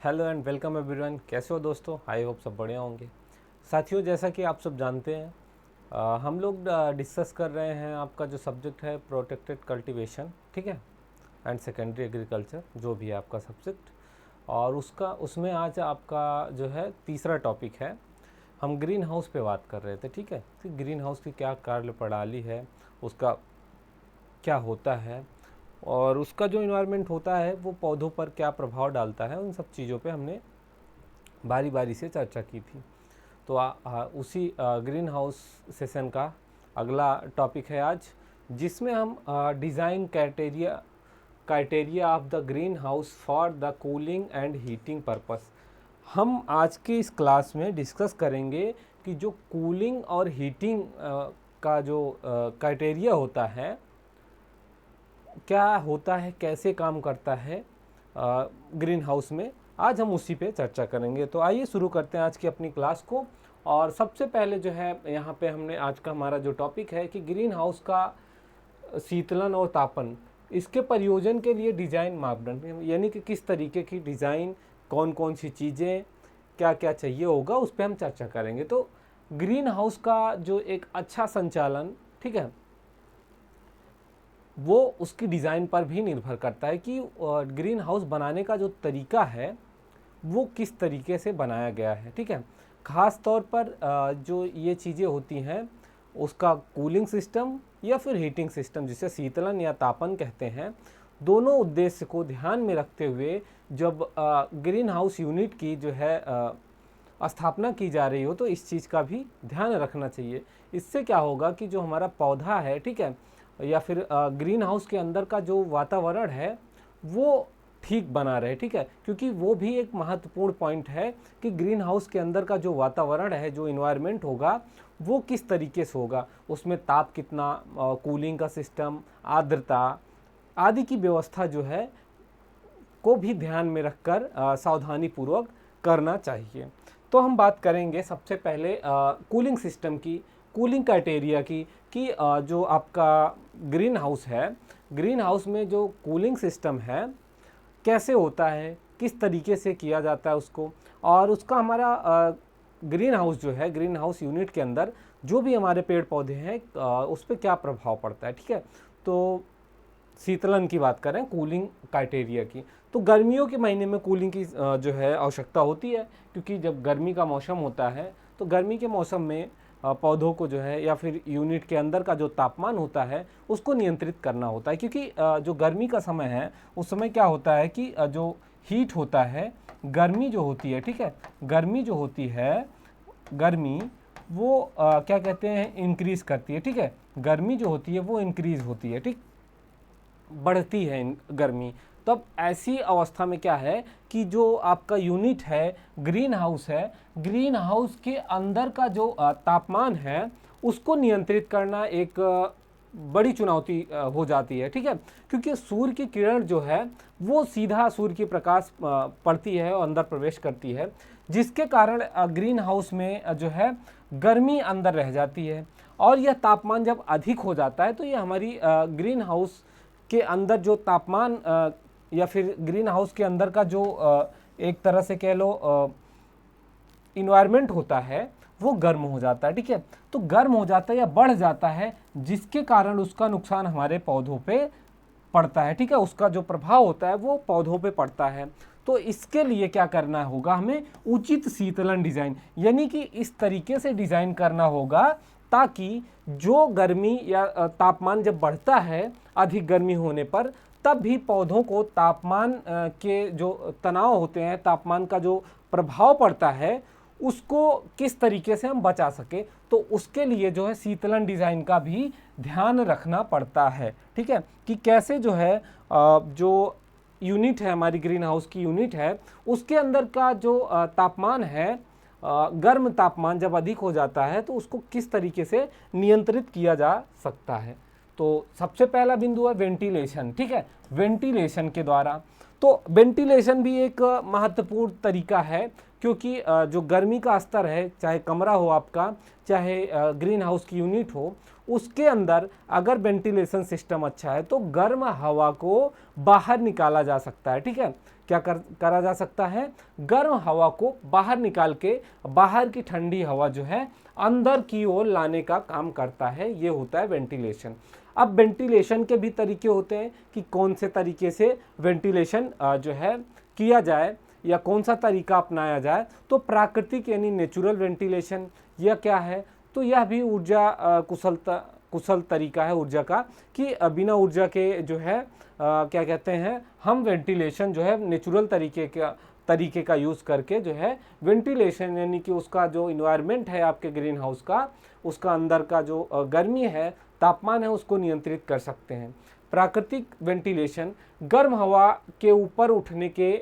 Hello and welcome everyone. कैसे हो दोस्तों? आई होप सब बढ़िया होंगे। साथियों, जैसा कि आप सब जानते हैं, हम लोग डिस्कस कर रहे हैं आपका जो सब्जेक्ट है प्रोटेक्टेड कल्टीवेशन, ठीक है, एंड सेकेंडरी एग्रीकल्चर, जो भी है आपका सब्जेक्ट। और उसमें आज आपका जो है तीसरा टॉपिक है। हम ग्रीन हाउस पे बात कर रहे थे, ठीक है, कि ग्रीन हाउस की क्या कार्यप्रणाली है, उसका क्या होता है और उसका जो इन्वायरमेंट होता है वो पौधों पर क्या प्रभाव डालता है, उन सब चीज़ों पे हमने बारी बारी से चर्चा की थी। तो उसी ग्रीन हाउस सेशन का अगला टॉपिक है आज, जिसमें हम design criteria of the green house for the cooling and heating purpose. हम आज की इस क्लास में डिस्कस करेंगे कि जो कूलिंग और हीटिंग का जो क्राइटेरिया होता है, क्या होता है, कैसे काम करता है ग्रीन हाउस में, आज हम उसी पे चर्चा करेंगे। तो आइए शुरू करते हैं आज की अपनी क्लास को। और सबसे पहले जो है यहाँ पे हमने आज का हमारा जो टॉपिक है कि ग्रीन हाउस का शीतलन और तापन, इसके प्रयोजन के लिए डिज़ाइन मापदंड, यानी कि किस तरीके की डिज़ाइन, कौन कौन सी चीज़ें, क्या क्या चाहिए होगा, उस पर हम चर्चा करेंगे। तो ग्रीन हाउस का जो एक अच्छा संचालन, ठीक है, वो उसकी डिज़ाइन पर भी निर्भर करता है कि ग्रीन हाउस बनाने का जो तरीका है वो किस तरीके से बनाया गया है, ठीक है। ख़ास तौर पर जो ये चीज़ें होती हैं, उसका कूलिंग सिस्टम या फिर हीटिंग सिस्टम, जिसे शीतलन या तापन कहते हैं, दोनों उद्देश्य को ध्यान में रखते हुए जब ग्रीन हाउस यूनिट की जो है स्थापना की जा रही हो, तो इस चीज़ का भी ध्यान रखना चाहिए। इससे क्या होगा कि जो हमारा पौधा है, ठीक है, या फिर ग्रीन हाउस के अंदर का जो वातावरण है वो ठीक बना रहे, ठीक है, क्योंकि वो भी एक महत्वपूर्ण पॉइंट है कि ग्रीन हाउस के अंदर का जो वातावरण है, जो इन्वायरमेंट होगा, वो किस तरीके से होगा, उसमें ताप कितना, कूलिंग का सिस्टम, आर्द्रता आदि की व्यवस्था जो है को भी ध्यान में रखकर सावधानी पूर्वक करना चाहिए। तो हम बात करेंगे सबसे पहले कूलिंग सिस्टम की, कूलिंग क्राइटेरिया की, कि जो आपका ग्रीन हाउस है, ग्रीन हाउस में जो कूलिंग सिस्टम है कैसे होता है, किस तरीके से किया जाता है उसको, और उसका हमारा ग्रीन हाउस जो है, ग्रीन हाउस यूनिट के अंदर जो भी हमारे पेड़ पौधे हैं उस पर क्या प्रभाव पड़ता है, ठीक है। तो शीतलन की बात करें, कूलिंग क्राइटेरिया की, तो गर्मियों के महीने में कूलिंग की जो है आवश्यकता होती है, क्योंकि जब गर्मी का मौसम होता है तो गर्मी के मौसम में पौधों को जो है या फिर यूनिट के अंदर का जो तापमान होता है उसको नियंत्रित करना होता है, क्योंकि जो गर्मी का समय है उस समय क्या होता है कि जो हीट होता है, गर्मी जो होती है, ठीक है, गर्मी जो होती है, गर्मी वो क्या कहते हैं, इंक्रीज करती है, ठीक है, गर्मी जो होती है वो इंक्रीज होती है, ठीक, बढ़ती है गर्मी। तब ऐसी अवस्था में क्या है कि जो आपका यूनिट है, ग्रीन हाउस है, ग्रीन हाउस के अंदर का जो तापमान है उसको नियंत्रित करना एक बड़ी चुनौती हो जाती है, ठीक है, क्योंकि सूर्य की किरण जो है वो सीधा सूर्य की प्रकाश पड़ती है और अंदर प्रवेश करती है, जिसके कारण ग्रीन हाउस में जो है गर्मी अंदर रह जाती है। और यह तापमान जब अधिक हो जाता है तो ये हमारी ग्रीन हाउस के अंदर जो तापमान या फिर ग्रीन हाउस के अंदर का जो एक तरह से कह लो इन्वायरमेंट होता है वो गर्म हो जाता है, ठीक है। तो गर्म हो जाता है या बढ़ जाता है, जिसके कारण उसका नुकसान हमारे पौधों पे पड़ता है, ठीक है, उसका जो प्रभाव होता है वो पौधों पे पड़ता है। तो इसके लिए क्या करना होगा, हमें उचित शीतलन डिजाइन, यानी कि इस तरीके से डिजाइन करना होगा ताकि जो गर्मी या तापमान जब बढ़ता है, अधिक गर्मी होने पर, तब भी पौधों को तापमान के जो तनाव होते हैं, तापमान का जो प्रभाव पड़ता है, उसको किस तरीके से हम बचा सके। तो उसके लिए जो है शीतलन डिज़ाइन का भी ध्यान रखना पड़ता है, ठीक है, कि कैसे जो है जो यूनिट है, हमारी ग्रीन हाउस की यूनिट है, उसके अंदर का जो तापमान है, गर्म तापमान जब अधिक हो जाता है तो उसको किस तरीके से नियंत्रित किया जा सकता है। तो सबसे पहला बिंदु है वेंटिलेशन, ठीक है, वेंटिलेशन के द्वारा। तो वेंटिलेशन भी एक महत्वपूर्ण तरीका है क्योंकि जो गर्मी का स्तर है, चाहे कमरा हो आपका, चाहे ग्रीन हाउस की यूनिट हो, उसके अंदर अगर वेंटिलेशन सिस्टम अच्छा है तो गर्म हवा को बाहर निकाला जा सकता है। ठीक है, क्या करा जा सकता है, गर्म हवा को बाहर निकाल के बाहर की ठंडी हवा जो है अंदर की ओर लाने का काम करता है। ये होता है वेंटिलेशन। अब वेंटिलेशन के भी तरीके होते हैं कि कौन से तरीके से वेंटिलेशन जो है किया जाए या कौन सा तरीका अपनाया जाए। तो प्राकृतिक यानी नेचुरल वेंटिलेशन यह क्या है, तो यह भी ऊर्जा कुशल तरीका है ऊर्जा का, कि बिना ऊर्जा के जो है क्या कहते हैं, हम वेंटिलेशन जो है नेचुरल तरीके का यूज़ करके जो है वेंटिलेशन यानी कि उसका जो इन्वायरमेंट है आपके ग्रीन हाउस का, उसका अंदर का जो गर्मी है, तापमान है, उसको नियंत्रित कर सकते हैं। प्राकृतिक वेंटिलेशन गर्म हवा के ऊपर उठने के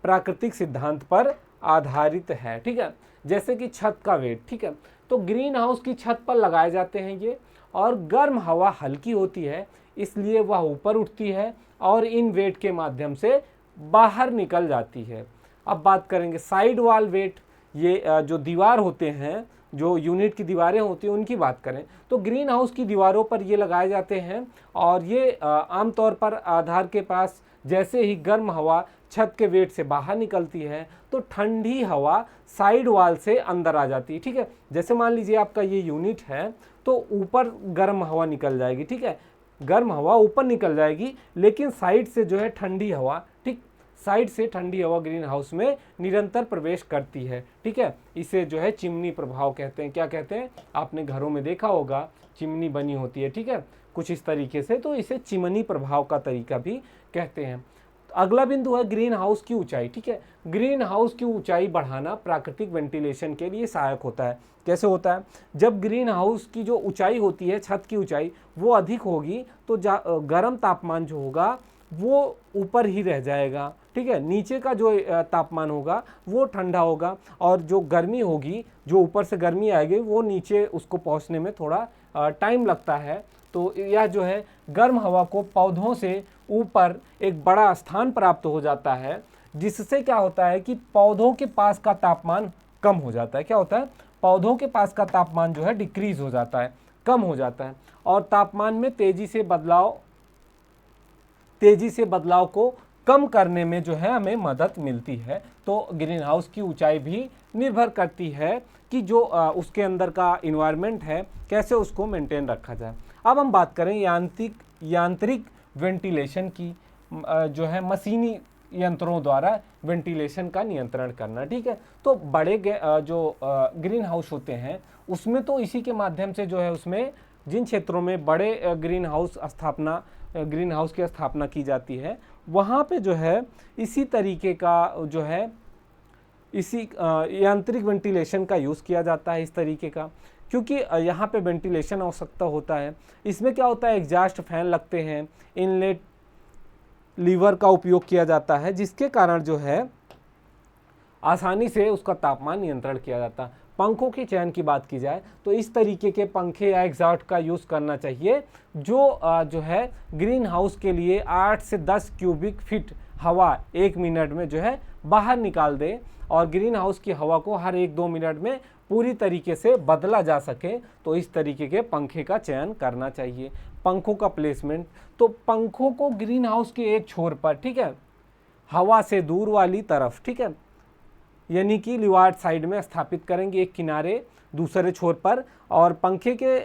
प्राकृतिक सिद्धांत पर आधारित है। ठीक है, जैसे कि छत का वेट। ठीक है, तो ग्रीन हाउस की छत पर लगाए जाते हैं ये, और गर्म हवा हल्की होती है इसलिए वह ऊपर उठती है और इन वेट के माध्यम से बाहर निकल जाती है। अब बात करेंगे साइड वॉल वेट। ये जो दीवार होते हैं, जो यूनिट की दीवारें होती हैं, उनकी बात करें तो ग्रीन हाउस की दीवारों पर ये लगाए जाते हैं, और ये आमतौर पर आधार के पास जैसे ही गर्म हवा छत के वेट से बाहर निकलती है तो ठंडी हवा साइड वॉल से अंदर आ जाती है। ठीक है, जैसे मान लीजिए आपका ये यूनिट है तो ऊपर गर्म हवा निकल जाएगी। ठीक है, गर्म हवा ऊपर निकल जाएगी, लेकिन साइड से जो है ठंडी हवा, ठीक, साइड से ठंडी हवा ग्रीन हाउस में निरंतर प्रवेश करती है। ठीक है, इसे जो है चिमनी प्रभाव कहते हैं। क्या कहते हैं, आपने घरों में देखा होगा चिमनी बनी होती है। ठीक है, कुछ इस तरीके से, तो इसे चिमनी प्रभाव का तरीका भी कहते हैं। अगला बिंदु है ग्रीन हाउस की ऊंचाई। ठीक है, ग्रीन हाउस की ऊंचाई बढ़ाना प्राकृतिक वेंटिलेशन के लिए सहायक होता है। कैसे होता है, जब ग्रीन हाउस की जो ऊंचाई होती है, छत की ऊंचाई, वो अधिक होगी तो गर्म तापमान जो होगा वो ऊपर ही रह जाएगा। ठीक है, नीचे का जो तापमान होगा वो ठंडा होगा, और जो गर्मी होगी, जो ऊपर से गर्मी आएगी, वो नीचे उसको पहुंचने में थोड़ा टाइम लगता है। तो यह जो है गर्म हवा को पौधों से ऊपर एक बड़ा स्थान प्राप्त हो जाता है, जिससे क्या होता है कि पौधों के पास का तापमान कम हो जाता है। क्या होता है, पौधों के पास का तापमान जो है डिक्रीज हो जाता है, कम हो जाता है, और तापमान में तेजी से बदलाव को कम करने में जो है हमें मदद मिलती है। तो ग्रीन हाउस की ऊंचाई भी निर्भर करती है कि जो उसके अंदर का इन्वायरमेंट है कैसे उसको मेंटेन रखा जाए। अब हम बात करें यांत्रिक वेंटिलेशन की, जो है मशीनी यंत्रों द्वारा वेंटिलेशन का नियंत्रण करना। ठीक है, तो बड़े जो ग्रीन हाउस होते हैं उसमें तो इसी के माध्यम से जो है, उसमें जिन क्षेत्रों में बड़े ग्रीन हाउस की स्थापना की जाती है, वहाँ पे जो है इसी तरीके का जो है इसी यांत्रिक वेंटिलेशन का यूज़ किया जाता है, इस तरीके का, क्योंकि यहाँ पे वेंटिलेशन आवश्यकता होता है। इसमें क्या होता है, एग्जॉस्ट फैन लगते हैं, इनलेट लीवर का उपयोग किया जाता है, जिसके कारण जो है आसानी से उसका तापमान नियंत्रण किया जाता है। पंखों के चयन की बात की जाए तो इस तरीके के पंखे या एग्जॉस्ट का यूज़ करना चाहिए जो है ग्रीन हाउस के लिए 8 से 10 क्यूबिक फीट हवा 1 मिनट में जो है बाहर निकाल दे, और ग्रीन हाउस की हवा को हर 1-2 मिनट में पूरी तरीके से बदला जा सके। तो इस तरीके के पंखे का चयन करना चाहिए। पंखों का प्लेसमेंट, तो पंखों को ग्रीन हाउस के एक छोर पर, ठीक है, हवा से दूर वाली तरफ, ठीक है, यानी कि लीवार्ड साइड में स्थापित करेंगे, एक किनारे दूसरे छोर पर, और पंखे के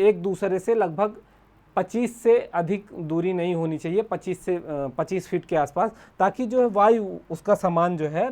एक दूसरे से लगभग 25 से अधिक दूरी नहीं होनी चाहिए, 25 फीट के आसपास, ताकि जो है वायु उसका समान जो है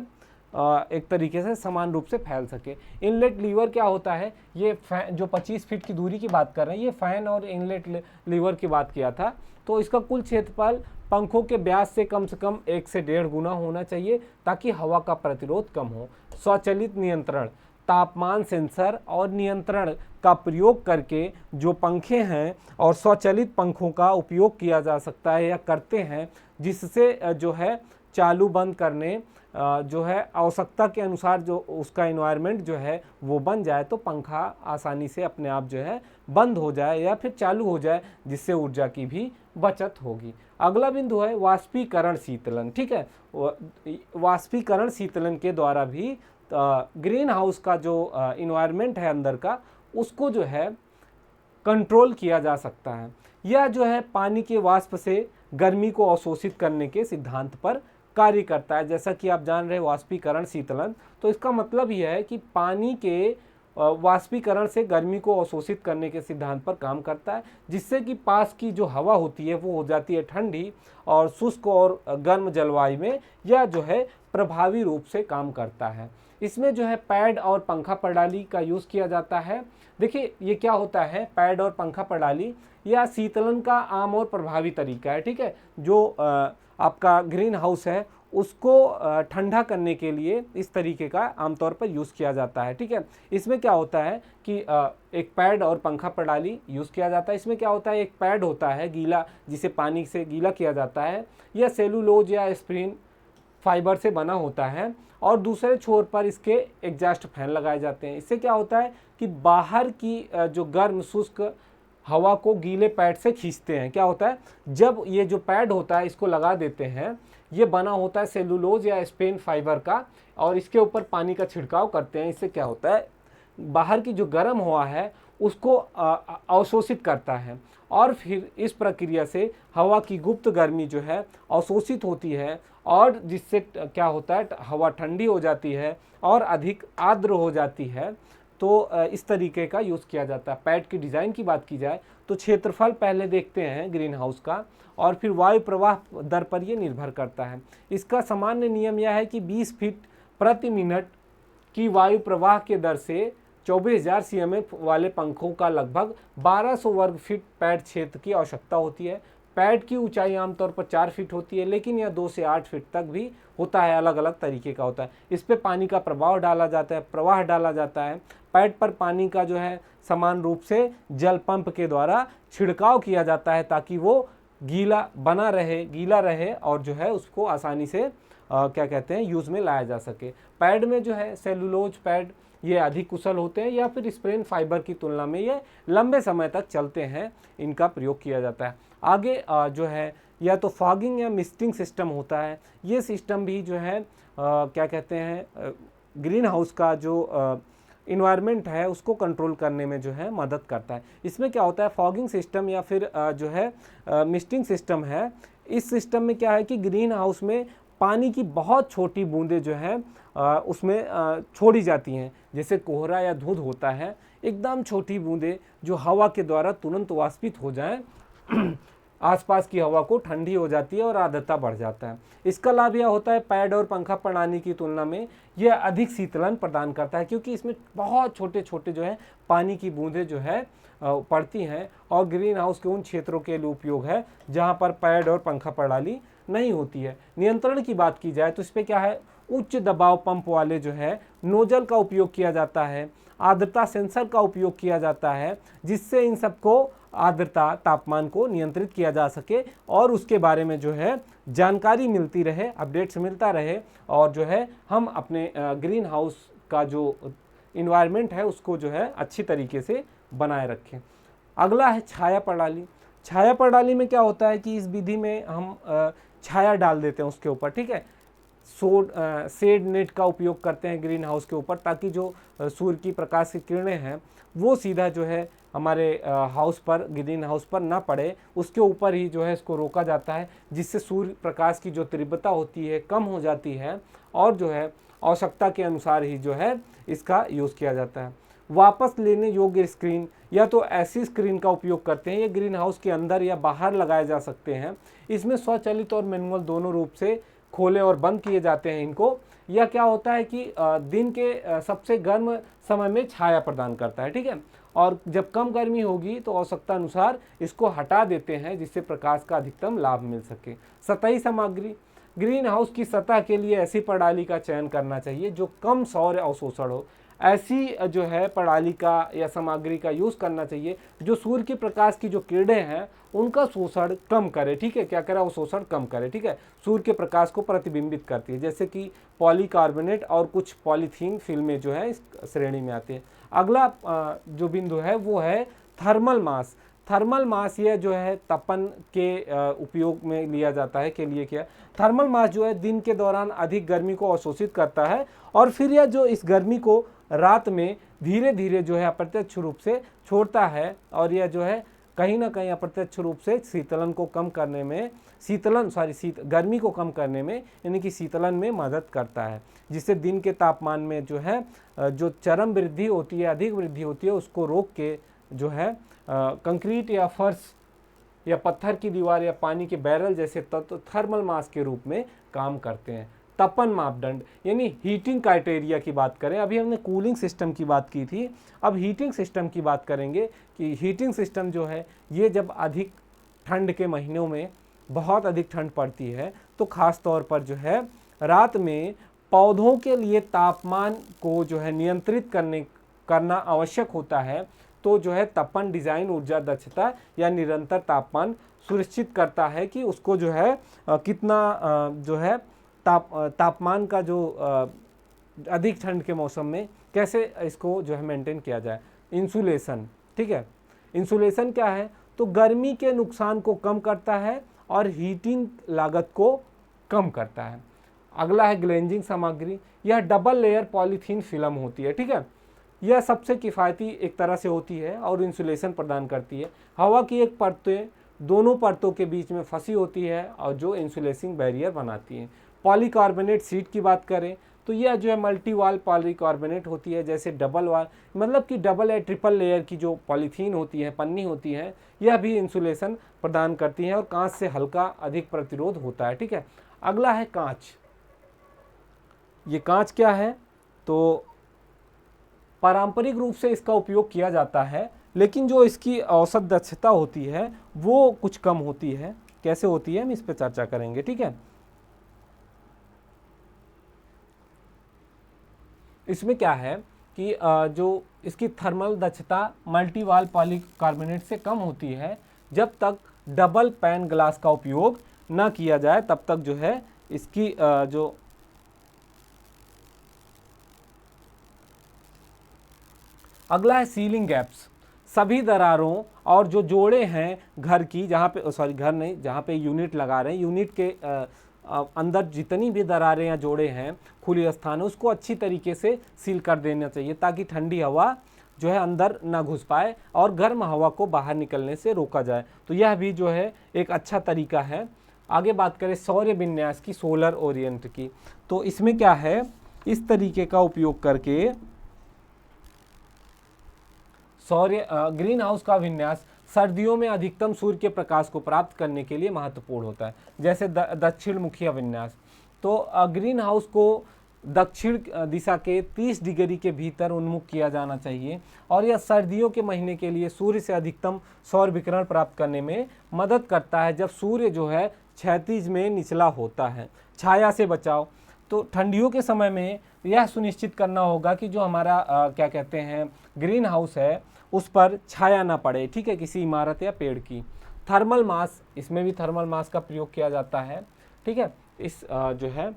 एक तरीके से समान रूप से फैल सके। इनलेट लीवर क्या होता है, ये फैन, जो 25 फीट की दूरी की बात कर रहे हैं, ये फैन और इनलेट लीवर की बात किया था। तो इसका कुल क्षेत्रफल पंखों के व्यास से कम 1 से 1.5 गुना होना चाहिए, ताकि हवा का प्रतिरोध कम हो। स्वचालित नियंत्रण, तापमान सेंसर और नियंत्रण का प्रयोग करके जो पंखे हैं, और स्वचालित पंखों का उपयोग किया जा सकता है या करते हैं, जिससे जो है चालू बंद करने जो है आवश्यकता के अनुसार जो उसका एनवायरनमेंट जो है वो बन जाए, तो पंखा आसानी से अपने आप जो है बंद हो जाए या फिर चालू हो जाए, जिससे ऊर्जा की भी बचत होगी। अगला बिंदु है वाष्पीकरण शीतलन। ठीक है, वाष्पीकरण शीतलन के द्वारा भी ग्रीन हाउस का जो इन्वायरमेंट है अंदर का, उसको जो है कंट्रोल किया जा सकता है। यह जो है पानी के वाष्प से गर्मी को अवशोषित करने के सिद्धांत पर कार्य करता है। जैसा कि आप जान रहे हैं वाष्पीकरण शीतलन, तो इसका मतलब यह है कि पानी के वाष्पीकरण से गर्मी को अवशोषित करने के सिद्धांत पर काम करता है, जिससे कि पास की जो हवा होती है वो हो जाती है ठंडी, और शुष्क और गर्म जलवायु में यह जो है प्रभावी रूप से काम करता है। इसमें जो है पैड और पंखा प्रणाली का यूज़ किया जाता है। देखिए ये क्या होता है, पैड और पंखा प्रणाली यह शीतलन का आम और प्रभावी तरीका है, ठीक है। जो आपका ग्रीन हाउस है उसको ठंडा करने के लिए इस तरीके का आमतौर पर यूज़ किया जाता है, ठीक है। इसमें क्या होता है कि एक पैड और पंखा प्रणाली यूज़ किया जाता है। इसमें क्या होता है, एक पैड होता है गीला, जिसे पानी से गीला किया जाता है, यह सेलुलोज या स्प्रिन फाइबर से बना होता है, और दूसरे छोर पर इसके एग्जॉस्ट फैन लगाए जाते हैं। इससे क्या होता है कि बाहर की जो गर्म शुष्क हवा को गीले पैड से खींचते हैं। क्या होता है, जब ये जो पैड होता है इसको लगा देते हैं, ये बना होता है सेलुलोज या स्पेन फाइबर का, और इसके ऊपर पानी का छिड़काव करते हैं। इससे क्या होता है, बाहर की जो गर्म हवा है उसको अवशोषित करता है, और फिर इस प्रक्रिया से हवा की गुप्त गर्मी जो है अवशोषित होती है, और जिससे क्या होता है, हवा ठंडी हो जाती है और अधिक आर्द्र हो जाती है। तो इस तरीके का यूज़ किया जाता है। पैड की डिज़ाइन की बात की जाए तो क्षेत्रफल पहले देखते हैं ग्रीन हाउस का, और फिर वायु प्रवाह दर पर ये निर्भर करता है। इसका सामान्य नियम यह है कि 20 फीट प्रति मिनट की वायु प्रवाह के दर से 24,000 CMF वाले पंखों का लगभग 1200 वर्ग फीट पैड क्षेत्र की आवश्यकता होती है। पैड की ऊंचाई आमतौर पर 4 फीट होती है, लेकिन यह 2 से 8 फीट तक भी होता है, अलग अलग तरीके का होता है। इस पे पानी का प्रवाह डाला जाता है। पैड पर पानी का जो है समान रूप से जल पंप के द्वारा छिड़काव किया जाता है, ताकि वो गीला रहे और जो है उसको आसानी से क्या कहते हैं, यूज़ में लाया जा सके। पैड में जो है सेलुलोज पैड ये अधिक कुशल होते हैं, या फिर स्प्रेन फाइबर की तुलना में ये लंबे समय तक चलते हैं, इनका प्रयोग किया जाता है। आगे जो है या तो फॉगिंग या मिस्टिंग सिस्टम होता है। ये सिस्टम भी जो है क्या कहते हैं, ग्रीन हाउस का जो इन्वायरमेंट है उसको कंट्रोल करने में जो है मदद करता है। इसमें क्या होता है, फॉगिंग सिस्टम या फिर जो है मिस्टिंग सिस्टम है। इस सिस्टम में क्या है कि ग्रीन हाउस में पानी की बहुत छोटी बूंदें जो है उसमें छोड़ी जाती हैं, जैसे कोहरा या धुंध होता है, एकदम छोटी बूंदें जो हवा के द्वारा तुरंत वाष्पित हो जाएं, आसपास की हवा को ठंडी हो जाती है और आर्द्रता बढ़ जाता है। इसका लाभ यह होता है, पैड और पंखा प्रणाली की तुलना में यह अधिक शीतलन प्रदान करता है, क्योंकि इसमें बहुत छोटे छोटे जो है पानी की बूंदें जो है पड़ती हैं, और ग्रीन हाउस के उन क्षेत्रों के लिए उपयोग है जहाँ पर पैड और पंखा प्रणाली नहीं होती है। नियंत्रण की बात की जाए तो इस पर क्या है, उच्च दबाव पंप वाले जो है नोजल का उपयोग किया जाता है, आर्द्रता सेंसर का उपयोग किया जाता है, जिससे इन सबको आर्द्रता तापमान को नियंत्रित किया जा सके, और उसके बारे में जो है जानकारी मिलती रहे, अपडेट्स मिलता रहे, और जो है हम अपने ग्रीन हाउस का जो इन्वायरमेंट है उसको जो है अच्छी तरीके से बनाए रखें। अगला है छाया प्रणाली। छाया प्रणाली में क्या होता है कि इस विधि में हम छाया डाल देते हैं उसके ऊपर, ठीक है। शेड नेट का उपयोग करते हैं ग्रीन हाउस के ऊपर, ताकि जो सूर्य की प्रकाश की किरणें हैं वो सीधा जो है हमारे हाउस पर, ग्रीन हाउस पर ना पड़े, उसके ऊपर ही जो है इसको रोका जाता है, जिससे सूर्य प्रकाश की जो तीव्रता होती है कम हो जाती है, और जो है आवश्यकता के अनुसार ही जो है इसका यूज़ किया जाता है। वापस लेने योग्य स्क्रीन, या तो ऐसी स्क्रीन का उपयोग करते हैं, ये ग्रीन हाउस के अंदर या बाहर लगाए जा सकते हैं। इसमें स्वचालित और मैनुअल दोनों रूप से खोले और बंद किए जाते हैं इनको। यह क्या होता है कि दिन के सबसे गर्म समय में छाया प्रदान करता है, ठीक है, और जब कम गर्मी होगी तो आवश्यकता अनुसार इसको हटा देते हैं, जिससे प्रकाश का अधिकतम लाभ मिल सके। सतही सामग्री, ग्रीन हाउस की सतह के लिए ऐसी प्रणाली का चयन करना चाहिए जो कम सौर अवशोषण हो। ऐसी जो है प्रणाली का या सामग्री का यूज़ करना चाहिए जो सूर्य के प्रकाश की जो किरणें हैं उनका शोषण कम करे, ठीक है, क्या करे, अवशोषण कम करे, ठीक है, सूर्य के प्रकाश को प्रतिबिंबित करती है, जैसे कि पॉलीकार्बोनेट और कुछ पॉलीथीन फिल्में जो है इस श्रेणी में आती है। अगला जो बिंदु है वो है थर्मल मास। थर्मल मास ये जो है तपन के उपयोग में लिया जाता है के लिए क्या, थर्मल मास जो है दिन के दौरान अधिक गर्मी को अवशोषित करता है और फिर यह जो इस गर्मी को रात में धीरे धीरे जो है अप्रत्यक्ष रूप से छोड़ता है और यह जो है कहीं ना कहीं अप्रत्यक्ष रूप से शीतलन को कम करने में गर्मी को कम करने में यानी कि शीतलन में मदद करता है, जिससे दिन के तापमान में जो है जो चरम वृद्धि होती है, अधिक वृद्धि होती है, उसको रोक के जो है कंक्रीट या फर्श या पत्थर की दीवार या पानी के बैरल जैसे तत्व थर्मल मास के रूप में काम करते हैं। तपन मापदंड यानी हीटिंग क्राइटेरिया की बात करें, अभी हमने कूलिंग सिस्टम की बात की थी, अब हीटिंग सिस्टम की बात करेंगे कि हीटिंग सिस्टम जो है ये जब अधिक ठंड के महीनों में बहुत अधिक ठंड पड़ती है तो ख़ास तौर पर जो है रात में पौधों के लिए तापमान को जो है नियंत्रित करना आवश्यक होता है, तो जो है तपन डिज़ाइन ऊर्जा दक्षता या निरंतर तापमान सुनिश्चित करता है कि उसको जो है कितना जो है तापमान का जो अधिक ठंड के मौसम में कैसे इसको जो है मेंटेन किया जाए। इंसुलेशन, ठीक है, इंसुलेशन क्या है, तो गर्मी के नुकसान को कम करता है और हीटिंग लागत को कम करता है। अगला है ग्लेंजिंग सामग्री, यह डबल लेयर पॉलीथीन फिल्म होती है, ठीक है, यह सबसे किफ़ायती एक तरह से होती है और इंसुलेशन प्रदान करती है। हवा की एक परतें दोनों परतों के बीच में फंसी होती है और जो इंसुलेटिंग बैरियर बनाती है। पॉलीकार्बोनेट शीट की बात करें तो यह जो है मल्टी वाल पॉलीकार्बोनेट होती है, जैसे डबल वाल मतलब कि डबल या ट्रिपल लेयर की जो पॉलीथीन होती है, पन्नी होती है, यह भी इंसुलेशन प्रदान करती है और कांच से हल्का अधिक प्रतिरोध होता है, ठीक है। अगला है कांच। ये कांच क्या है, तो पारंपरिक रूप से इसका उपयोग किया जाता है, लेकिन जो इसकी औसत दक्षता होती है वो कुछ कम होती है। कैसे होती है हम इस पर चर्चा करेंगे, ठीक है। इसमें क्या है कि जो इसकी थर्मल दक्षता मल्टी वाल पॉलीकार्बोनेट से कम होती है। जब तक डबल पैन ग्लास का उपयोग न किया जाए तब तक जो है इसकी जो अगला है सीलिंग गैप्स। सभी दरारों और जो जोड़े हैं घर की, जहाँ पे घर नहीं, जहाँ पे यूनिट लगा रहे हैं, यूनिट के अंदर जितनी भी दरारें या जोड़े हैं, खुली स्थान है, उसको अच्छी तरीके से सील कर देना चाहिए ताकि ठंडी हवा जो है अंदर ना घुस पाए और गर्म हवा को बाहर निकलने से रोका जाए। तो यह भी जो है एक अच्छा तरीका है। आगे बात करें सौर विन्यास की, सोलर ओरिएंट की, तो इसमें क्या है, इस तरीके का उपयोग करके ग्रीन हाउस का विन्यास सर्दियों में अधिकतम सूर्य के प्रकाश को प्राप्त करने के लिए महत्वपूर्ण होता है, जैसे दक्षिण मुखी विन्यास। तो ग्रीन हाउस को दक्षिण दिशा के 30 डिग्री के भीतर उन्मुख किया जाना चाहिए और यह सर्दियों के महीने के लिए सूर्य से अधिकतम सौर विकिरण प्राप्त करने में मदद करता है जब सूर्य जो है क्षैतिज में निचला होता है। छाया से बचाव, तो ठंडियों के समय में यह सुनिश्चित करना होगा कि जो हमारा क्या कहते हैं ग्रीन हाउस है उस पर छाया ना पड़े, ठीक है, किसी इमारत या पेड़ की। थर्मल मास, इसमें भी थर्मल मास का प्रयोग किया जाता है, ठीक है। इस जो है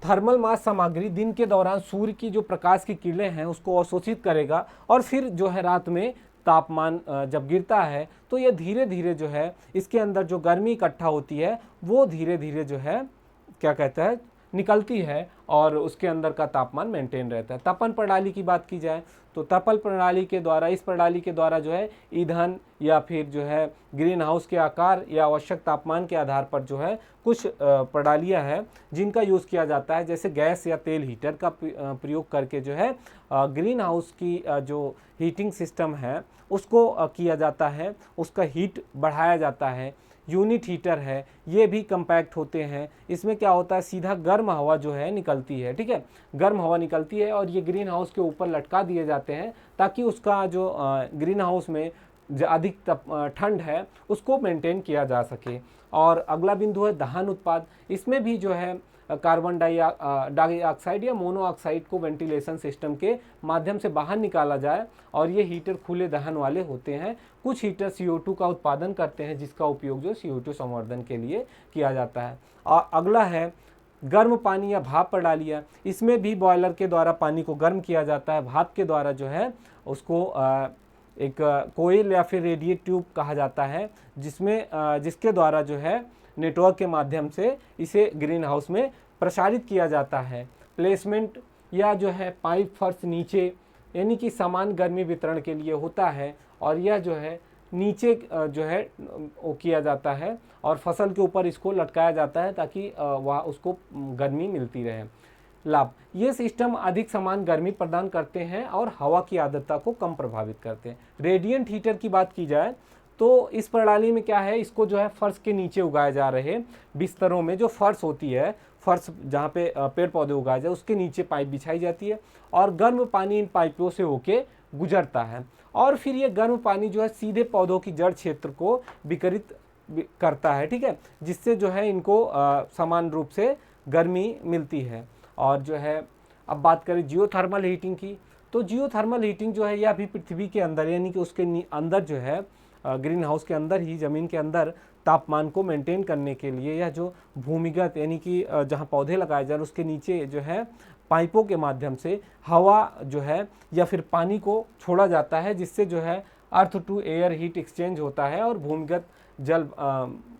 थर्मल मास सामग्री दिन के दौरान सूर्य की जो प्रकाश की किरणें हैं उसको अवशोषित करेगा और फिर जो है रात में तापमान जब गिरता है तो ये धीरे धीरे जो है इसके अंदर जो गर्मी इकट्ठा होती है वो धीरे धीरे जो है क्या कहता है निकलती है और उसके अंदर का तापमान मेंटेन रहता है। तपन प्रणाली की बात की जाए तो तपन प्रणाली के द्वारा, इस प्रणाली के द्वारा जो है ईंधन या फिर जो है ग्रीन हाउस के आकार या आवश्यक तापमान के आधार पर जो है कुछ प्रणालियां हैं जिनका यूज़ किया जाता है, जैसे गैस या तेल हीटर का प्रयोग करके जो है ग्रीन हाउस की जो हीटिंग सिस्टम है उसको किया जाता है, उसका हीट बढ़ाया जाता है। यूनिट हीटर है, ये भी कम्पैक्ट होते हैं। इसमें क्या होता है, सीधा गर्म हवा जो है निकलती है, ठीक है, गर्म हवा निकलती है और ये ग्रीन हाउस के ऊपर लटका दिए जाते हैं ताकि उसका जो ग्रीन हाउस में जो अधिक ठंड है उसको मेंटेन किया जा सके। और अगला बिंदु है दहन उत्पाद। इसमें भी जो है कार्बन डाइऑक्साइड या मोनोऑक्साइड को वेंटिलेशन सिस्टम के माध्यम से बाहर निकाला जाए और ये हीटर खुले दहन वाले होते हैं। कुछ हीटर CO2 का उत्पादन करते हैं जिसका उपयोग जो CO2 संवर्धन के लिए किया जाता है। और अगला है गर्म पानी या भाप प्रणालियाँ। इसमें भी बॉयलर के द्वारा पानी को गर्म किया जाता है, भाप के द्वारा जो है उसको एक कोयल या फिर रेडिएट ट्यूब कहा जाता है, जिसके द्वारा जो है नेटवर्क के माध्यम से इसे ग्रीन हाउस में प्रसारित किया जाता है। प्लेसमेंट या जो है पाइप फर्श नीचे, यानी कि समान गर्मी वितरण के लिए होता है, और यह जो है नीचे जो है वो किया जाता है और फसल के ऊपर इसको लटकाया जाता है ताकि वह उसको गर्मी मिलती रहे। लाभ, ये सिस्टम अधिक समान गर्मी प्रदान करते हैं और हवा की आर्द्रता को कम प्रभावित करते हैं। रेडिएंट हीटर की बात की जाए तो इस प्रणाली में क्या है, इसको जो है फर्श के नीचे उगाए जा रहे बिस्तरों में जो फर्श होती है, फर्श जहाँ पे पेड़ पौधे उगाए जाए उसके नीचे पाइप बिछाई जाती है और गर्म पानी इन पाइपों से होके गुजरता है और फिर ये गर्म पानी जो है सीधे पौधों की जड़ क्षेत्र को विकिरित करता है, ठीक है, जिससे जो है इनको समान रूप से गर्मी मिलती है। और जो है अब बात करें जियोथर्मल हीटिंग की, तो जियोथर्मल हीटिंग जो है यह भी पृथ्वी के अंदर यानी कि उसके अंदर जो है ग्रीन हाउस के अंदर ही ज़मीन के अंदर तापमान को मेंटेन करने के लिए या जो भूमिगत यानी कि जहाँ पौधे लगाए जाए उसके नीचे जो है पाइपों के माध्यम से हवा जो है या फिर पानी को छोड़ा जाता है, जिससे जो है earth to air heat exchange होता है और भूमिगत जल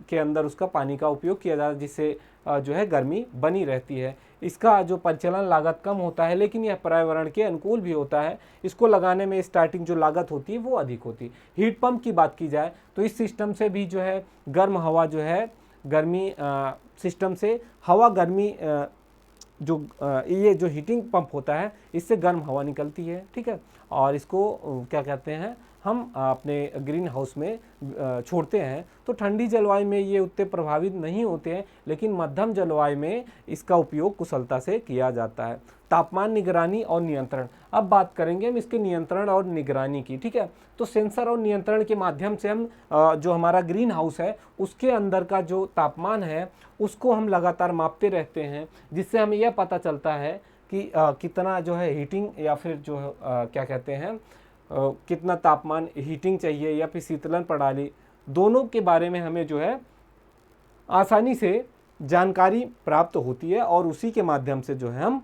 के अंदर उसका पानी का उपयोग किया जाता है, जिससे जो है गर्मी बनी रहती है। इसका जो परिचालन लागत कम होता है, लेकिन यह पर्यावरण के अनुकूल भी होता है। इसको लगाने में स्टार्टिंग जो लागत होती है वो अधिक होती है। हीट पंप की बात की जाए तो इस सिस्टम से भी जो है गर्म हवा जो है गर्मी सिस्टम से हवा गर्मी ये जो हीटिंग पंप होता है इससे गर्म हवा निकलती है, ठीक है, और इसको क्या कहते हैं हम अपने ग्रीन हाउस में छोड़ते हैं। तो ठंडी जलवायु में ये उतने प्रभावित नहीं होते हैं, लेकिन मध्यम जलवायु में इसका उपयोग कुशलता से किया जाता है। तापमान निगरानी और नियंत्रण, अब बात करेंगे हम इसके नियंत्रण और निगरानी की, ठीक है। तो सेंसर और नियंत्रण के माध्यम से हम जो हमारा ग्रीन हाउस है उसके अंदर का जो तापमान है उसको हम लगातार मापते रहते हैं, जिससे हमें यह पता चलता है कि कितना जो है हीटिंग या फिर जो क्या कहते हैं कितना तापमान हीटिंग चाहिए या फिर शीतलन प्रणाली, दोनों के बारे में हमें जो है आसानी से जानकारी प्राप्त होती है और उसी के माध्यम से जो है हम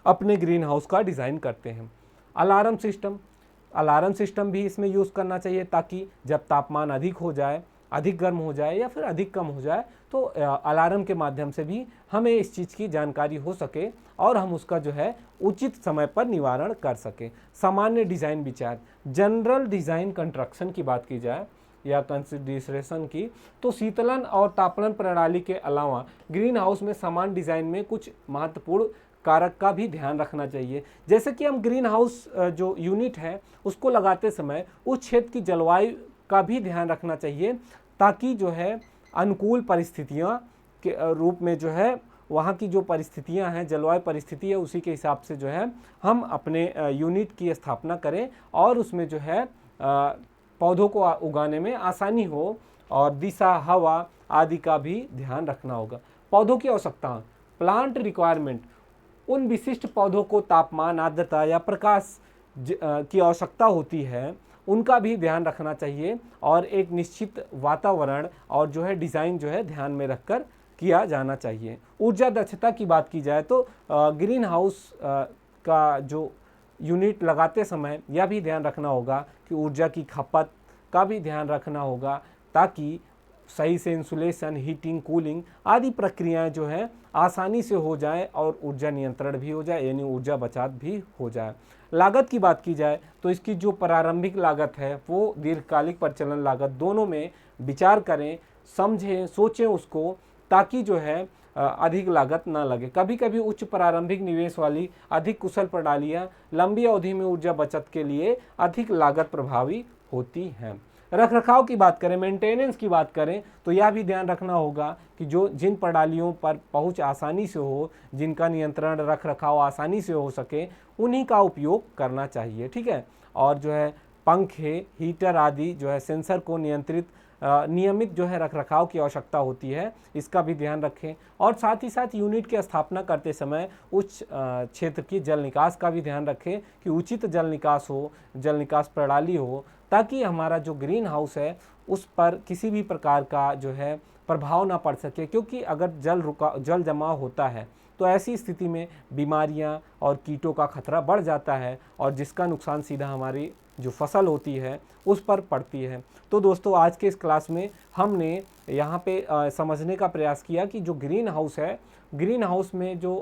अपने ग्रीन हाउस का डिज़ाइन करते हैं। अलार्म सिस्टम भी इसमें यूज़ करना चाहिए ताकि जब तापमान अधिक हो जाए, अधिक गर्म हो जाए या फिर अधिक कम हो जाए तो अलार्म के माध्यम से भी हमें इस चीज़ की जानकारी हो सके और हम उसका जो है उचित समय पर निवारण कर सकें। सामान्य डिज़ाइन विचार, जनरल डिज़ाइन कंस्ट्रक्शन की बात की जाए या कंसिडरेशन की, तो शीतलन और तापमान प्रणाली के अलावा ग्रीन हाउस में समान डिज़ाइन में कुछ महत्वपूर्ण कारक का भी ध्यान रखना चाहिए। जैसे कि हम ग्रीन हाउस जो यूनिट है उसको लगाते समय उस क्षेत्र की जलवायु का भी ध्यान रखना चाहिए, ताकि जो है अनुकूल परिस्थितियाँ के रूप में जो है वहाँ की जो परिस्थितियाँ हैं, जलवायु परिस्थिति है, उसी के हिसाब से जो है हम अपने यूनिट की स्थापना करें और उसमें जो है पौधों को उगाने में आसानी हो और दिशा, हवा आदि का भी ध्यान रखना होगा। पौधों की आवश्यकता, प्लांट रिक्वायरमेंट, उन विशिष्ट पौधों को तापमान, आर्द्रता या प्रकाश की आवश्यकता होती है उनका भी ध्यान रखना चाहिए और एक निश्चित वातावरण और जो है डिज़ाइन जो है ध्यान में रखकर किया जाना चाहिए। ऊर्जा दक्षता की बात की जाए तो ग्रीन हाउस का जो यूनिट लगाते समय यह भी ध्यान रखना होगा कि ऊर्जा की खपत का भी ध्यान रखना होगा, ताकि सही से इंसुलेशन, हीटिंग, कूलिंग आदि प्रक्रियाएं जो है आसानी से हो जाए और ऊर्जा नियंत्रण भी हो जाए, यानी ऊर्जा बचत भी हो जाए। लागत की बात की जाए तो इसकी जो प्रारंभिक लागत है वो दीर्घकालिक परिचालन लागत, दोनों में विचार करें, समझें, सोचें उसको, ताकि जो है अधिक लागत ना लगे। कभी कभी उच्च प्रारंभिक निवेश वाली अधिक कुशल प्रणालियाँ लंबी अवधि में ऊर्जा बचत के लिए अधिक लागत प्रभावी होती हैं। रखरखाव की बात करें, मेंटेनेंस की बात करें तो यह भी ध्यान रखना होगा कि जिन प्रणालियों पर पहुंच आसानी से हो, जिनका नियंत्रण रखरखाव आसानी से हो सके, उन्हीं का उपयोग करना चाहिए, ठीक है। और जो है पंखे, हीटर आदि जो है सेंसर को नियमित जो है रखरखाव की आवश्यकता होती है, इसका भी ध्यान रखें। और साथ ही साथ यूनिट की स्थापना करते समय उच्च क्षेत्र की जल निकास का भी ध्यान रखें कि उचित जल निकास हो, जल निकास प्रणाली हो, ताकि हमारा जो ग्रीन हाउस है उस पर किसी भी प्रकार का जो है प्रभाव ना पड़ सके, क्योंकि अगर जल जमाव होता है तो ऐसी स्थिति में बीमारियां और कीटों का खतरा बढ़ जाता है और जिसका नुकसान सीधा हमारी जो फसल होती है उस पर पड़ती है। तो दोस्तों आज के इस क्लास में हमने यहाँ पे समझने का प्रयास किया कि जो ग्रीन हाउस है, ग्रीन हाउस में जो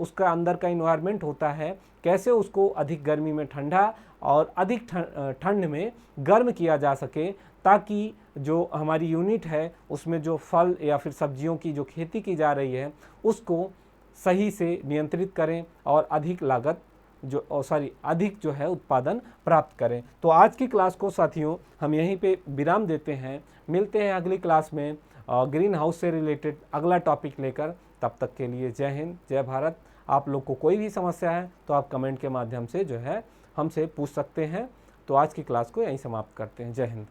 उसका अंदर का इन्वायरमेंट होता है, कैसे उसको अधिक गर्मी में ठंडा और अधिक ठंड में गर्म किया जा सके, ताकि जो हमारी यूनिट है उसमें जो फल या फिर सब्जियों की जो खेती की जा रही है उसको सही से नियंत्रित करें और अधिक लागत अधिक जो है उत्पादन प्राप्त करें। तो आज की क्लास को साथियों हम यहीं पे विराम देते हैं। मिलते हैं अगली क्लास में ग्रीन हाउस से रिलेटेड अगला टॉपिक लेकर। तब तक के लिए जय हिंद, जय भारत। आप लोग को कोई भी समस्या है तो आप कमेंट के माध्यम से जो है हमसे पूछ सकते हैं। तो आज की क्लास को यहीं समाप्त करते हैं। जय हिंद।